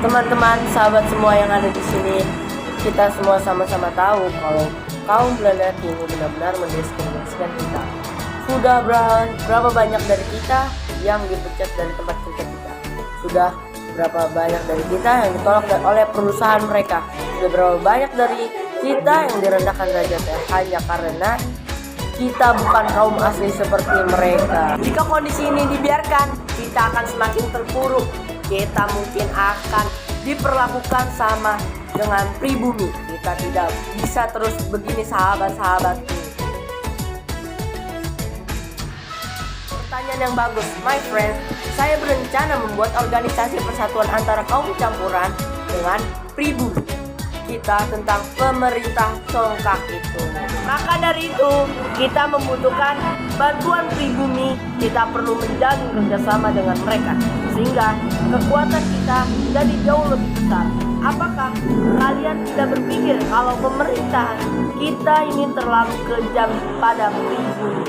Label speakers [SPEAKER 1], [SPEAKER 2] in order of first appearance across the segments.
[SPEAKER 1] Teman-teman, sahabat semua yang ada di sini, kita semua sama-sama tahu kalau kaum Belanda kini benar-benar mendiskriminasikan kita. Sudah berapa banyak dari kita yang dipecat dari tempat kerja kita? Sudah berapa banyak dari kita yang ditolak oleh perusahaan mereka? Sudah berapa banyak dari kita yang direndahkan derajatnya hanya karena kita bukan kaum asli seperti mereka. Jika kondisi ini dibiarkan, kita akan semakin terpuruk. Kita mungkin akan diperlakukan sama dengan pribumi. Kita tidak bisa terus begini, sahabat-sahabatku. Pertanyaan yang bagus, my friend. Saya berencana membuat organisasi persatuan antara kaum campuran dengan pribumi. Kita tentang pemerintah congkak itu. Maka dari itu, kita membutuhkan bantuan pribumi. Kita perlu menjalin kerjasama dengan mereka sehingga kekuatan kita jadi jauh lebih besar. Apakah kalian tidak berpikir kalau pemerintah kita ini terlalu kejam pada pribumi?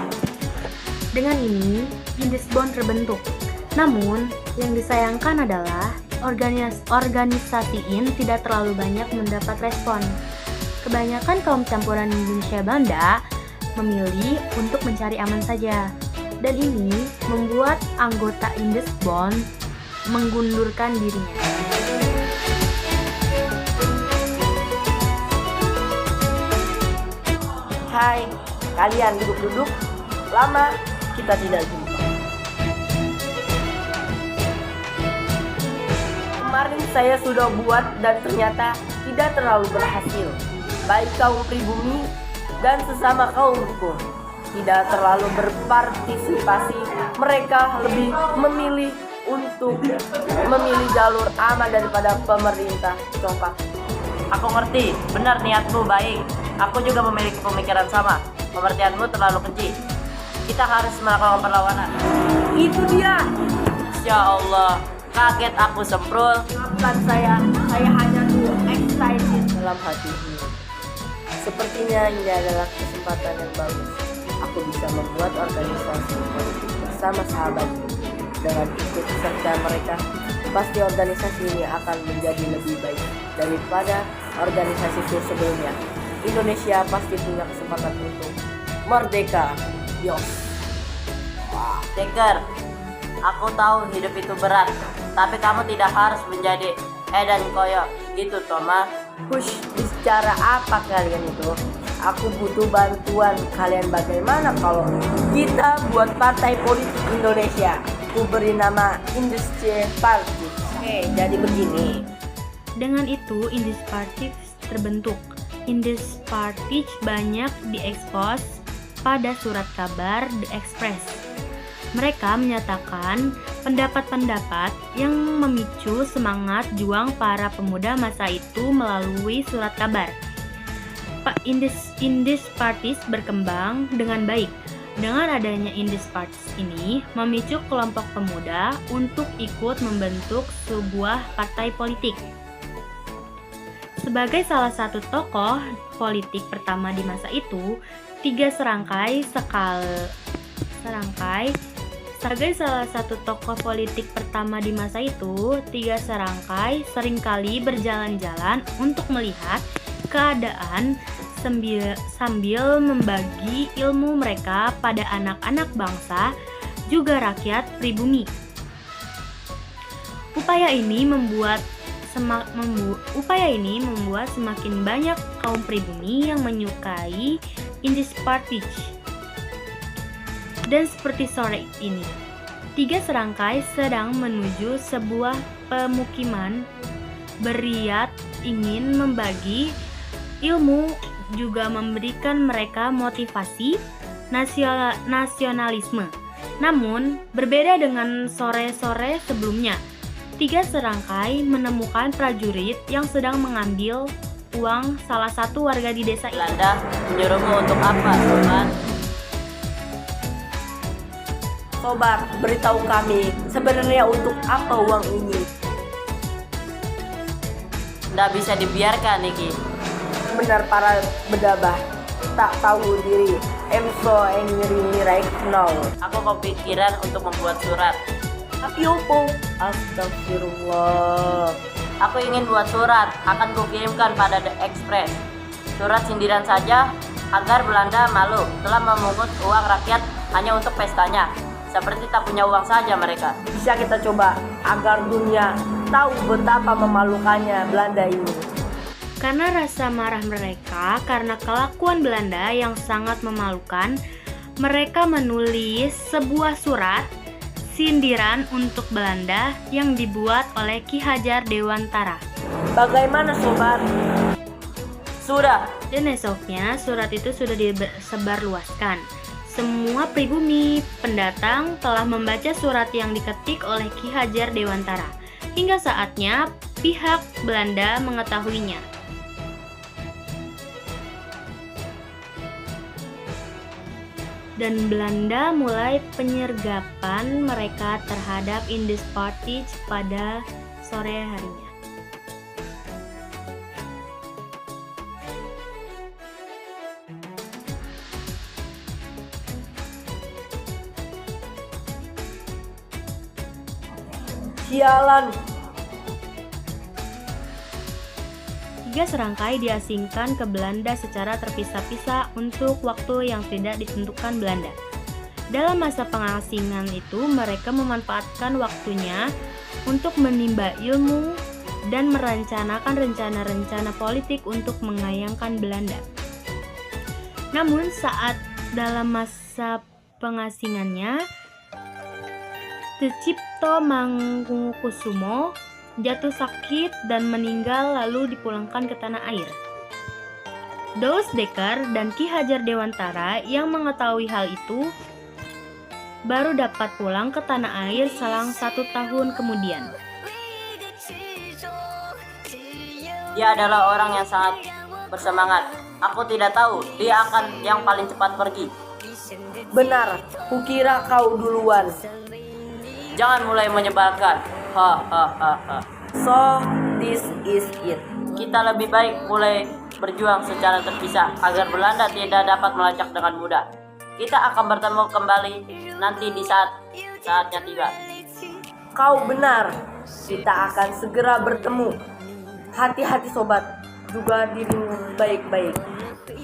[SPEAKER 2] Dengan ini, Indisbond terbentuk. Namun, yang disayangkan adalah organisasi ini tidak terlalu banyak mendapat respon. Kebanyakan kaum campuran Indonesia Belanda memilih untuk mencari aman saja. Dan ini membuat anggota Indisbond mengundurkan dirinya.
[SPEAKER 1] Hai, kalian duduk-duduk. Lama kita tidak jumpa. Kemarin saya sudah buat dan ternyata tidak terlalu berhasil. Baik kaum pribumi dan sesama kaumku tidak terlalu berpartisipasi. Mereka lebih memilih untuk memilih jalur aman daripada pemerintah congkak.
[SPEAKER 3] Aku ngerti, benar niatmu baik. Aku juga memiliki pemikiran sama. Pengertianmu terlalu keji. Kita harus melakukan perlawanan.
[SPEAKER 1] Itu dia.
[SPEAKER 3] Ya Allah, kaget aku semprul.
[SPEAKER 1] Maafkan saya hanya too excited dalam hati ini. Sepertinya ini adalah kesempatan yang bagus. Aku bisa membuat organisasi politik bersama sahabatku. Dengan ikut serta mereka, pasti organisasi ini akan menjadi lebih baik daripada organisasi sebelumnya. Indonesia pasti punya kesempatan untuk merdeka. Yos.
[SPEAKER 3] Deker, aku tahu hidup itu berat, tapi kamu tidak harus menjadi Edan Koyo gitu, Thomas.
[SPEAKER 1] Hush, bicara apa kalian itu? Aku butuh bantuan kalian. Bagaimana kalau kita buat partai politik Indonesia? Aku beri nama Indische Party. Oke, jadi begini.
[SPEAKER 2] Dengan itu, Indische Party terbentuk. Indische Party banyak diekspos pada surat kabar The Express. Mereka menyatakan pendapat-pendapat yang memicu semangat juang para pemuda masa itu melalui surat kabar. Indische Parties berkembang dengan baik. Dengan adanya Indische Parties ini memicu kelompok pemuda untuk ikut membentuk sebuah partai politik. Sebagai salah satu tokoh politik pertama di masa itu, tiga serangkai seringkali berjalan-jalan untuk melihat keadaan sambil membagi ilmu mereka pada anak-anak bangsa, juga rakyat pribumi. Upaya ini membuat semakin banyak kaum pribumi yang menyukai Indische Party. Dan seperti sore ini, tiga serangkai sedang menuju sebuah pemukiman beriat ingin membagi ilmu, juga memberikan mereka motivasi nasionalisme. Namun, berbeda dengan sore-sore sebelumnya, tiga serangkai menemukan prajurit yang sedang mengambil uang salah satu warga di desa itu.
[SPEAKER 3] Belanda menyuruhmu untuk apa, Sobat?
[SPEAKER 1] Sobat, beritahu kami sebenarnya untuk apa uang ini?
[SPEAKER 3] Tidak bisa dibiarkan, Niki.
[SPEAKER 1] Benar para bedabah, tak tahu diri. I'm so angry right now.
[SPEAKER 3] Aku kepikiran untuk membuat surat.
[SPEAKER 1] Tapi opo? Astagfirullah.
[SPEAKER 3] Aku ingin buat surat, akan kukirimkan pada The Express. Surat sindiran saja agar Belanda malu telah memungut uang rakyat hanya untuk pestanya. Seperti tak punya uang saja mereka.
[SPEAKER 1] Bisa kita coba agar dunia tahu betapa memalukannya Belanda ini.
[SPEAKER 2] Karena rasa marah mereka karena kelakuan Belanda yang sangat memalukan, mereka menulis sebuah surat sindiran untuk Belanda yang dibuat oleh Ki Hajar Dewantara.
[SPEAKER 1] Bagaimana sobat?
[SPEAKER 3] Sudah,
[SPEAKER 2] Dan esoknya surat itu sudah disebarluaskan. Semua pribumi pendatang telah membaca surat yang diketik oleh Ki Hajar Dewantara. Hingga saatnya pihak Belanda mengetahuinya. Dan Belanda mulai penyergapan mereka terhadap Indispartige pada sore harinya.
[SPEAKER 1] Sialan.
[SPEAKER 2] 3 serangkai diasingkan ke Belanda secara terpisah-pisah untuk waktu yang tidak ditentukan Belanda. Dalam masa pengasingan itu, mereka memanfaatkan waktunya untuk menimba ilmu dan merencanakan rencana-rencana politik untuk mengayangkan Belanda. Namun saat dalam masa pengasingannya, Tecipto Mangkukusumo jatuh sakit dan meninggal lalu dipulangkan ke tanah air. Douws Dekker dan Ki Hajar Dewantara yang mengetahui hal itu baru dapat pulang ke tanah air selang 1 tahun kemudian.
[SPEAKER 3] dia adalah orang yang sangat bersemangat. Aku tidak tahu dia akan yang paling cepat pergi.
[SPEAKER 1] Benar, kukira kau duluan.
[SPEAKER 3] Jangan mulai menyebalkan. Ha.
[SPEAKER 1] So, this is it.
[SPEAKER 3] Kita lebih baik mulai berjuang secara terpisah agar Belanda tidak dapat melacak dengan mudah. Kita akan bertemu kembali nanti di saatnya tiba.
[SPEAKER 1] Kau benar, kita akan segera bertemu. Hati-hati sobat, juga dirimu baik-baik.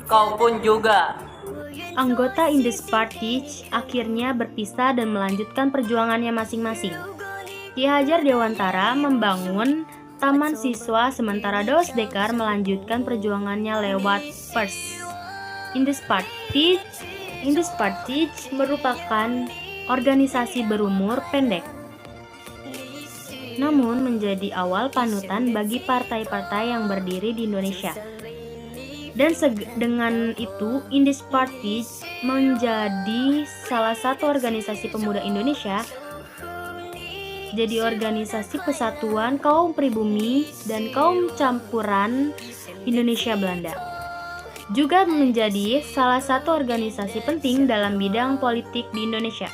[SPEAKER 3] Kau pun juga.
[SPEAKER 2] Anggota Indispartige akhirnya berpisah dan melanjutkan perjuangannya masing-masing. Ki Hajar Dewantara membangun taman siswa sementara Douws Dekker melanjutkan perjuangannya lewat pers. Indispartige merupakan organisasi berumur pendek, namun menjadi awal panutan bagi partai-partai yang berdiri di Indonesia. Dan dengan itu, Indispartige menjadi salah satu organisasi pemuda Indonesia, jadi organisasi persatuan kaum pribumi dan kaum campuran Indonesia Belanda. Juga menjadi salah satu organisasi penting dalam bidang politik di Indonesia.